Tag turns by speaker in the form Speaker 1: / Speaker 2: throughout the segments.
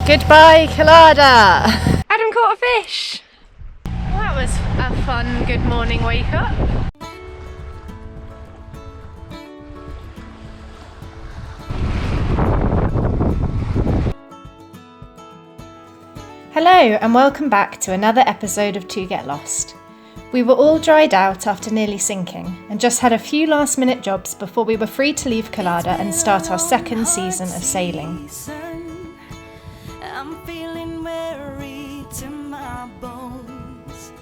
Speaker 1: Goodbye, Collada! Adam caught a fish! Well, that was a fun good morning wake up. Hello and welcome back to another episode of To Get Lost. We were all dried out after nearly sinking and just had a few last minute jobs before we were free to leave Collada and start our second season of sailing.
Speaker 2: I'm feeling weary to my bones.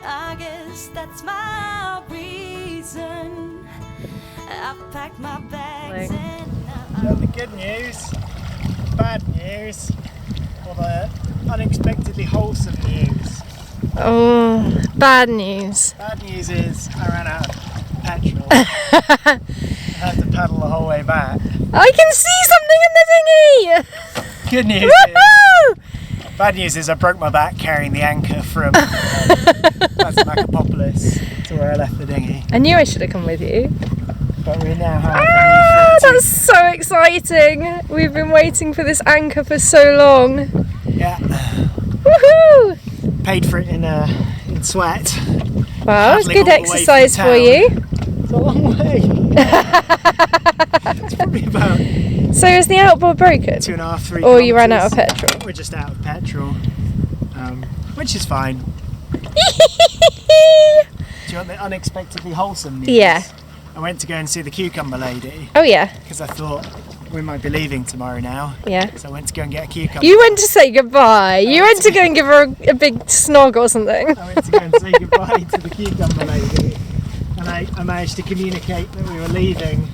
Speaker 2: I guess that's my reason. I've packed my bags and
Speaker 3: the good news, bad news, or the unexpectedly wholesome news.
Speaker 1: Oh, bad news.
Speaker 3: Bad news is I ran out of petrol. I had to paddle the whole way back.
Speaker 1: I can see something in the dinghy!
Speaker 3: Good news is, bad news is I broke my back carrying the anchor from Macropolis to where I left the dinghy.
Speaker 1: I knew I should have come with you.
Speaker 3: But we now have a new
Speaker 1: That's so exciting! We've been waiting for this anchor for so long.
Speaker 3: Yeah.
Speaker 1: Woohoo!
Speaker 3: Paid for it in sweat.
Speaker 1: Wow, it's
Speaker 3: Paddling
Speaker 1: good
Speaker 3: all the way
Speaker 1: exercise
Speaker 3: from
Speaker 1: for you.
Speaker 3: It's a long way. It's probably about
Speaker 1: So is the outboard broken?
Speaker 3: 2.5, 3
Speaker 1: Or you ran out of
Speaker 3: kilometres.
Speaker 1: petrol?
Speaker 3: We're just out of petrol, which is fine. Do you want the unexpectedly wholesome news?
Speaker 1: Yeah.
Speaker 3: I went to go and see the cucumber lady
Speaker 1: Oh yeah,
Speaker 3: because I thought we might be leaving tomorrow now.
Speaker 1: yeah.
Speaker 3: So I went to go and get a cucumber.
Speaker 1: You went to say goodbye. You went to go and give her a big snog or something.
Speaker 3: I went to go and say goodbye to the cucumber lady, and I managed to communicate that we were leaving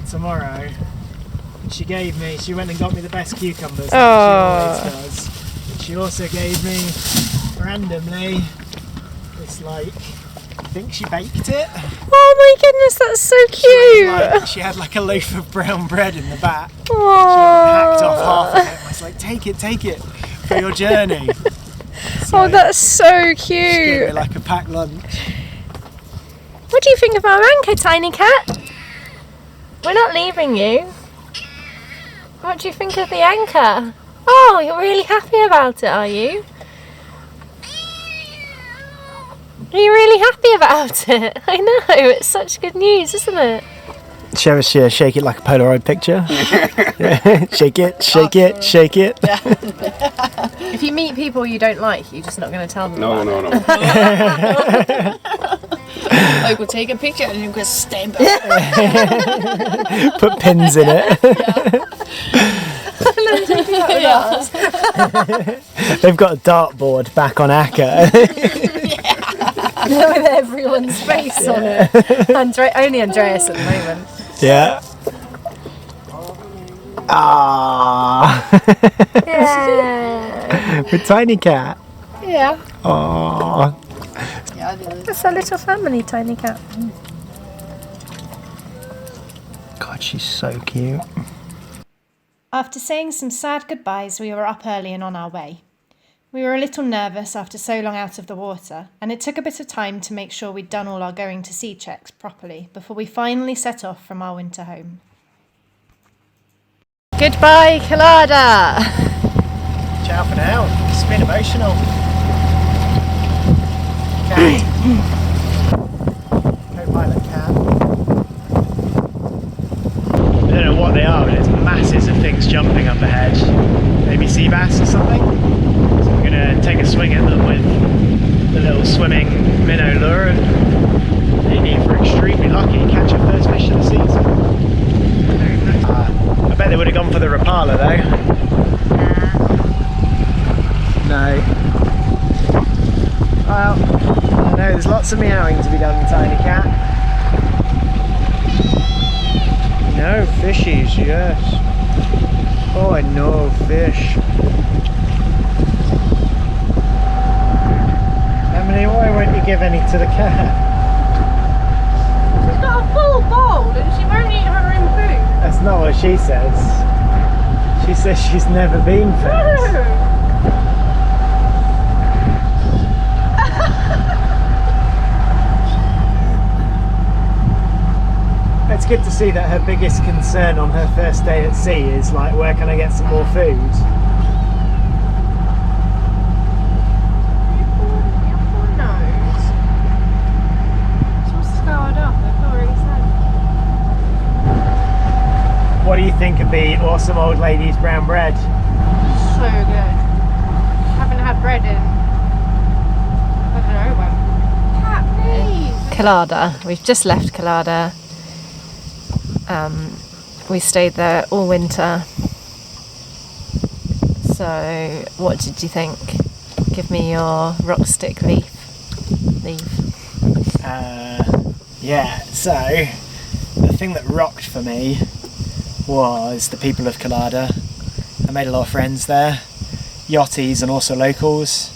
Speaker 3: tomorrow. And she went and got me the best cucumbers, like she always does. And she also gave me, randomly, this I think she baked it.
Speaker 1: Oh my goodness, that's so cute.
Speaker 3: She had like a loaf of brown bread in the back. She
Speaker 1: Aww.
Speaker 3: hacked off half of it. I was like, take it for your journey. So
Speaker 1: Oh, that's so
Speaker 3: she gave me
Speaker 1: cute.
Speaker 3: like a packed lunch.
Speaker 1: What do you think of our anchor, tiny cat? We're not leaving you. What do you think of the anchor? Oh, you're really happy about it, are you? Are you really happy about it? I know, it's such good news, isn't it?
Speaker 3: Share shake it like a Polaroid picture. Shake it, shake it.
Speaker 1: If you meet people you don't like, you're just not going to tell them.
Speaker 4: No.
Speaker 5: I could take a picture and you can stamp it.
Speaker 3: Put pins in it. They've got a dartboard back on Akka.
Speaker 1: With everyone's face on it. Only Andreas at the moment.
Speaker 3: Yeah. Ah.
Speaker 1: Yeah.
Speaker 3: With tiny cat.
Speaker 1: Yeah.
Speaker 3: Oh.
Speaker 1: It's a little family, tiny cat.
Speaker 3: God, she's so cute. After saying some sad goodbyes, we were up early and on our way. We were a little nervous after so long out of the water, and it took a bit of time to make sure we'd done all our going to sea checks properly before we finally set off from our winter home. Goodbye, Collada! Ciao for now. It's been emotional. Cat. Co-pilot cat. I don't know what they are, but it's masses of things jumping up ahead. Maybe sea bass or something? So we're going to take a swing at them with the little swimming minnow lure, and maybe if we're extremely lucky, catch our first fish of the season. I bet they would have gone for the Rapala though. No. Well, I don't know, there's lots of meowing to be done, tiny cat. No fishies, yes. Oh, I know fish. Emily, why won't you give any to the cat?
Speaker 1: She's got a full bowl and she won't eat her own food.
Speaker 3: That's not what she says. She says she's never been fed.
Speaker 4: It's good to see that her biggest concern on her first day at sea is like, where can I get some more food? What do you think of the awesome old lady's brown bread?
Speaker 3: So good. Haven't had bread in, I don't know when. Cat, please!
Speaker 1: Collada. We've just left Collada. We stayed there all winter. So, what did you think? Give me your rock stick leaf.
Speaker 4: Yeah, so the thing that rocked for me was the people of Collada. I made a lot of friends there, yachties and also locals.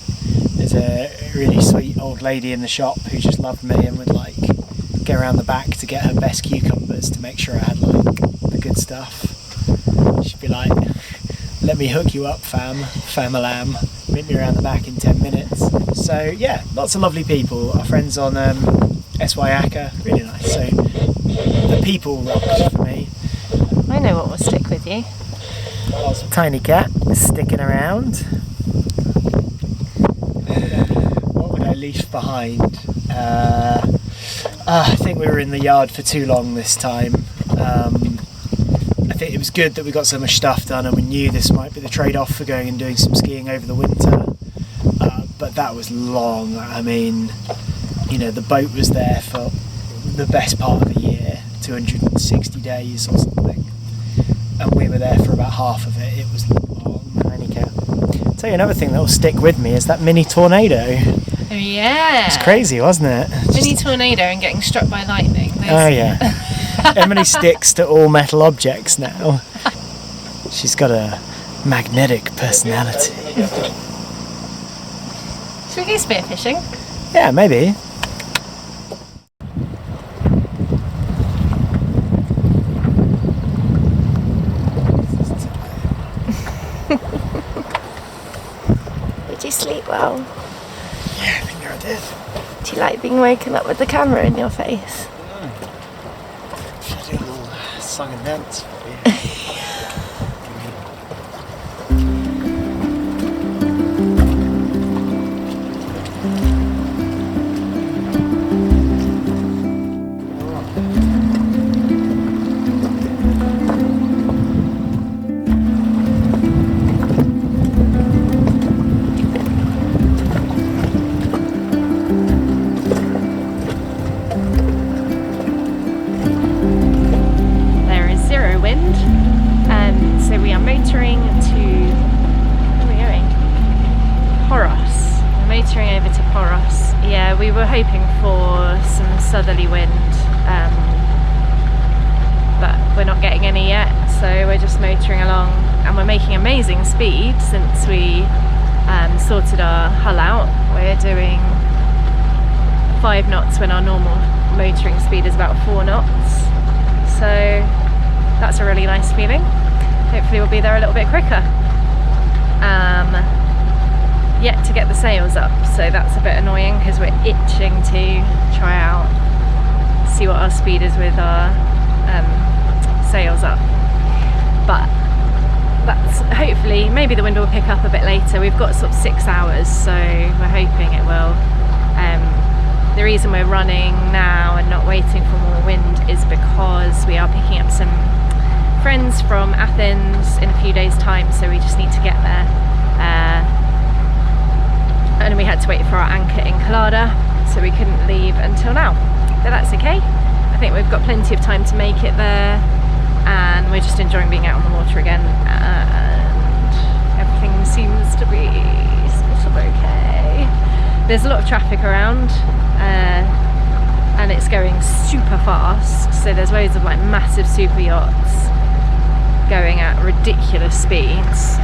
Speaker 4: There's a really sweet old lady in the shop who just loved me and would like go around the back to get her best cucumbers to make sure I had like the good stuff. She'd be like, let me hook you up fam-a-lam, meet me around the back in 10 minutes. So yeah, lots of lovely people. Our friends on SY Aka, really nice. So the people rocked for me.
Speaker 1: I know what will stick with you.
Speaker 4: Tiny cat sticking around. What would I leave behind? I think we were in the yard for too long this time. I think it was good that we got so much stuff done and we knew this might be the trade-off for going and doing some skiing over the winter. But that was long. I mean, you know, the boat was there for the best part of the year, 260 days or something. And we were there for about half of it. It was long. Tiny cat. I'll tell you another thing that will stick with me is that mini tornado.
Speaker 1: Oh yeah.
Speaker 4: It's crazy, wasn't it?
Speaker 1: Mini tornado and getting struck by lightning.
Speaker 4: Oh yeah. Emily sticks to all metal objects now. She's got a magnetic personality.
Speaker 1: Should we go spearfishing?
Speaker 4: Yeah, maybe.
Speaker 1: Did you sleep well?
Speaker 4: Yeah, I think I did.
Speaker 1: Do you like being woken up with the camera in your face?
Speaker 4: Should do a little song and dance for you.
Speaker 1: Motoring to, where are we going? Poros. We're motoring over to Poros. Yeah, we were hoping for some southerly wind, but we're not getting any yet, so we're just motoring along and we're making amazing speed since we sorted our hull out. We're doing 5 knots when our normal motoring speed is about 4 knots, so that's a really nice feeling. Hopefully we'll be there a little bit quicker. Yet to get the sails up, so that's a bit annoying because we're itching to try out, see what our speed is with our sails up. But that's hopefully, maybe the wind will pick up a bit later. We've got sort of 6 hours, so we're hoping it will. The reason we're running now and not waiting for more wind is because we are picking up some friends from Athens in a few days' time, so we just need to get there. And we had to wait for our anchor in Collada, so we couldn't leave until now. But that's okay. I think we've got plenty of time to make it there, and we're just enjoying being out on the water again. And everything seems to be sort of okay. There's a lot of traffic around, and it's going super fast. So there's loads of like massive super yachts going at ridiculous speeds,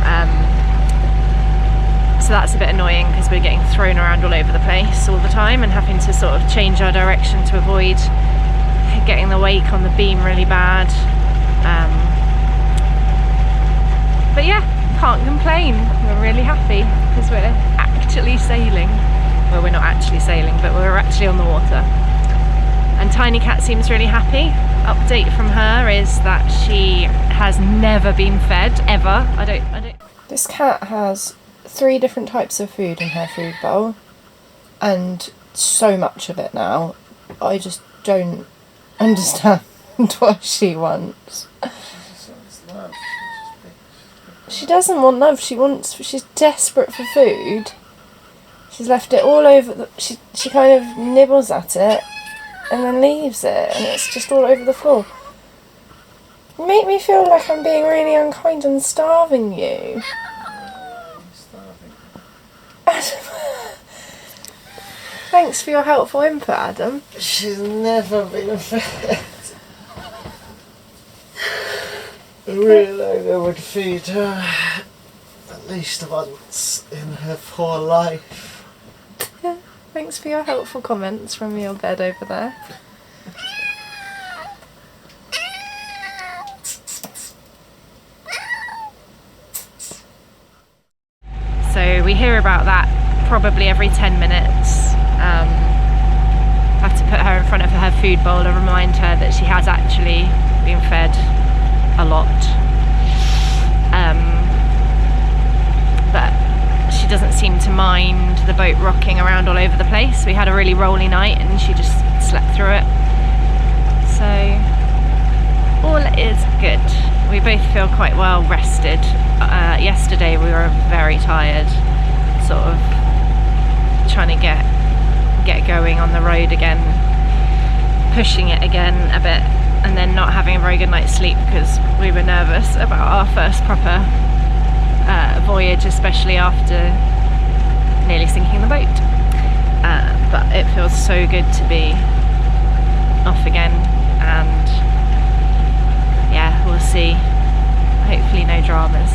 Speaker 1: so that's a bit annoying because we're getting thrown around all over the place all the time and having to sort of change our direction to avoid getting the wake on the beam really bad. But yeah, can't complain. We're really happy because we're actually sailing. Well, we're not actually sailing, but we're actually on the water. And Tiny Cat seems really happy.
Speaker 3: update from her is that she has never been fed, ever. I don't. This cat has 3 different types of food in her food bowl, and so much of it now. I just don't understand what she wants. She doesn't want love. She's desperate for food. She's left it all over. She kind of nibbles at it and then leaves it, and it's just all over the floor. You make me feel like I'm being really unkind and starving you. Adam. Thanks for your helpful input, Adam.
Speaker 6: She's never been fed. I really like I would feed her at least once in her poor life.
Speaker 3: Yeah, thanks for your helpful comments from your bed over there. So we hear about that probably every 10 minutes. I have to put her in front of her food bowl and remind her that she has actually been fed a lot. But she doesn't seem to mind the boat rocking around all over the place. We had a really rolly night and she just slept through it. So all is good. We both feel quite well rested. Yesterday we were very tired, sort of trying to get going on the road again, pushing it again a bit, and then not having a very good night's sleep because we were nervous about our first proper voyage, especially after nearly sinking the boat. But it feels so good to be off again, and yeah, we'll see. Hopefully no dramas.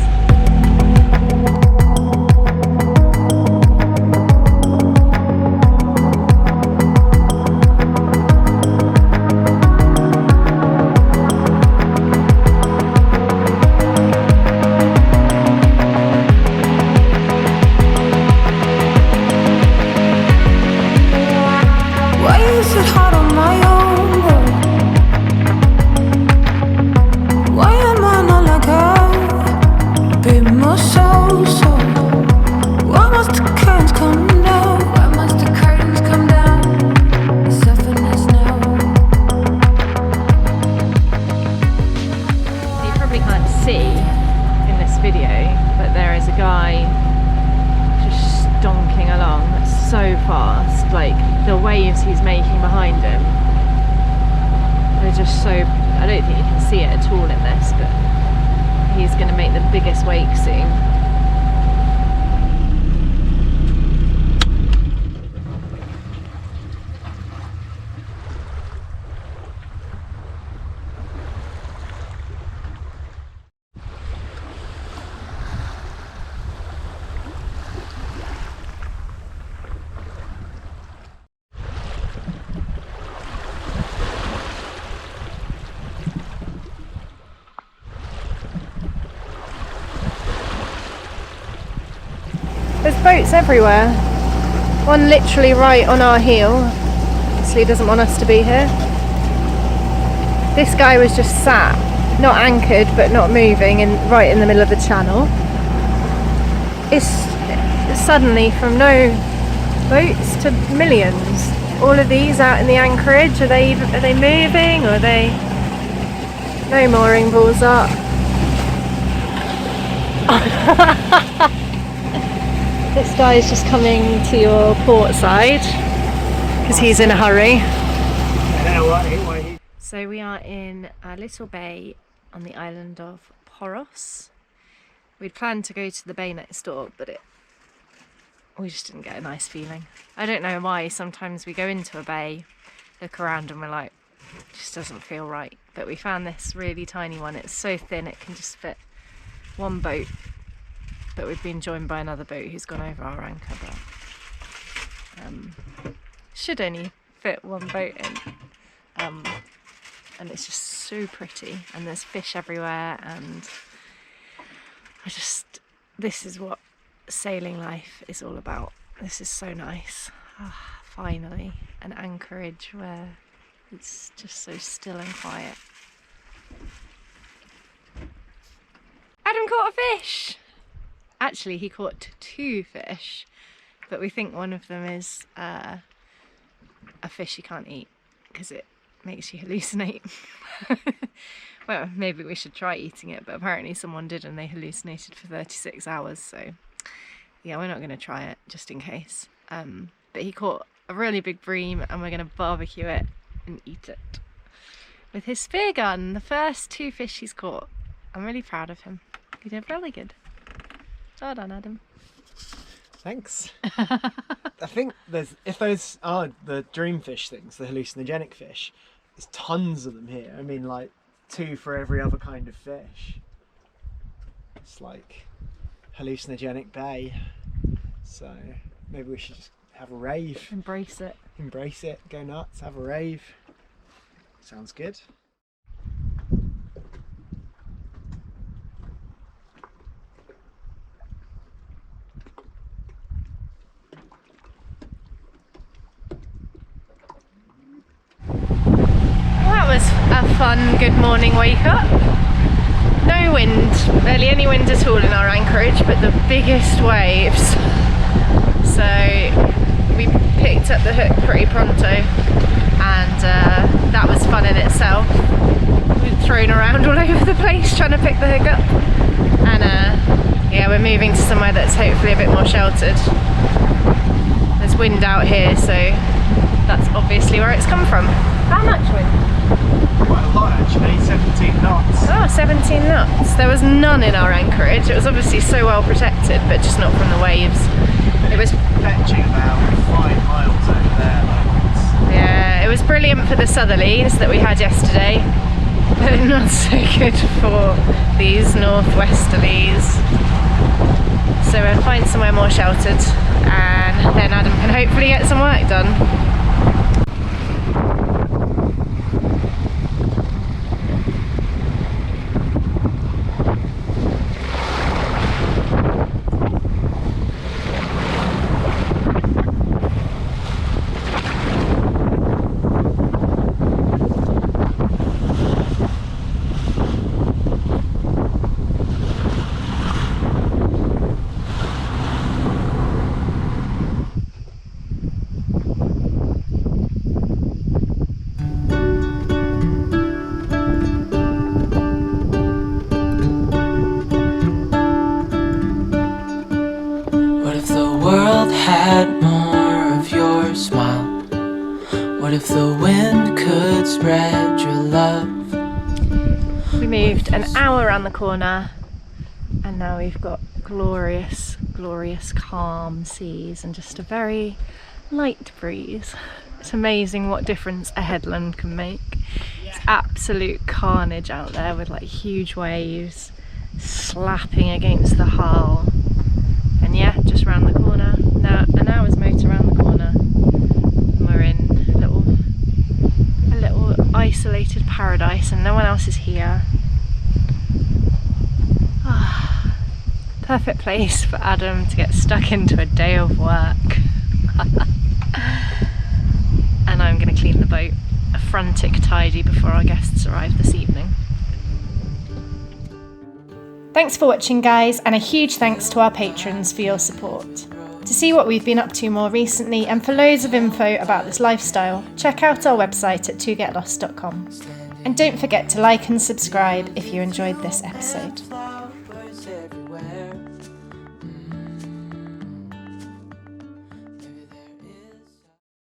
Speaker 3: He's making behind him, they're just so, I don't think you can see it at all in this, but he's going to make the biggest wake soon. There's boats everywhere. One literally right on our heel. Obviously doesn't want us to be here. This guy was just sat, not anchored but not moving, right in the middle of the channel. It's suddenly from no boats to millions. All of these out in the anchorage, are they moving, or are they no mooring balls up? This guy is just coming to your port side because he's in a hurry. So we are in a little bay on the island of Poros. We'd planned to go to the bay next door, but we just didn't get a nice feeling. I don't know why. Sometimes we go into a bay, look around, and we're like, it just doesn't feel right. But we found this really tiny one. It's so thin it can just fit one boat. But we've been joined by another boat who's gone over our anchor, but should only fit one boat in. And it's just so pretty, and there's fish everywhere, and this is what sailing life is all about. This is so nice. Finally, an anchorage where It's just so still and quiet. Adam caught a fish! Actually, he caught 2 fish, but we think one of them is a fish you can't eat because it makes you hallucinate. Well, maybe we should try eating it, but apparently someone did and they hallucinated for 36 hours, so yeah, we're not going to try it just in case. But he caught a really big bream and we're going to barbecue it and eat it with his spear gun. The first 2 fish he's caught. I'm really proud of him. He did really good. Well done, Adam.
Speaker 4: Thanks. I think if those are the dreamfish things, the hallucinogenic fish, there's tons of them here. I mean, like 2 for every other kind of fish. It's like hallucinogenic bay. So maybe we should just have a rave.
Speaker 3: Embrace it.
Speaker 4: Embrace it, go nuts, have a rave. Sounds good.
Speaker 3: A fun good morning wake up. No wind, barely any wind at all in our anchorage, but the biggest waves. So we picked up the hook pretty pronto and that was fun in itself. We've thrown around all over the place trying to pick the hook up and yeah, we're moving to somewhere that's hopefully a bit more sheltered. There's wind out here, so that's obviously where it's come from. How much wind?
Speaker 4: Quite a lot actually, 17 knots.
Speaker 3: Oh, 17 knots. There was none in our anchorage. It was obviously so well protected, but just not from the waves. It was
Speaker 4: fetching about 5 miles over there.
Speaker 3: Yeah, it was brilliant for the southerlies that we had yesterday, but not so good for these northwesterlies. So we'll find somewhere more sheltered and then Adam can hopefully get some work done.
Speaker 2: Had more of your smile. What if the wind could spread your love?
Speaker 3: We moved an hour around the corner and now we've got glorious, glorious calm seas and just a very light breeze. It's amazing what difference a headland can make. It's absolute carnage out there with like huge waves slapping against the hull. And yeah, just round the corner. Now an hour's motor around the corner and we're in a little isolated paradise and no one else is here. Perfect place for Adam to get stuck into a day of work. And I'm going to clean the boat a frantic tidy before our guests arrive this evening.
Speaker 1: Thanks for watching, guys, and a huge thanks to our patrons for your support. To see what we've been up to more recently and for loads of info about this lifestyle, check out our website at togetlost.com. And don't forget to like and subscribe if you enjoyed this episode.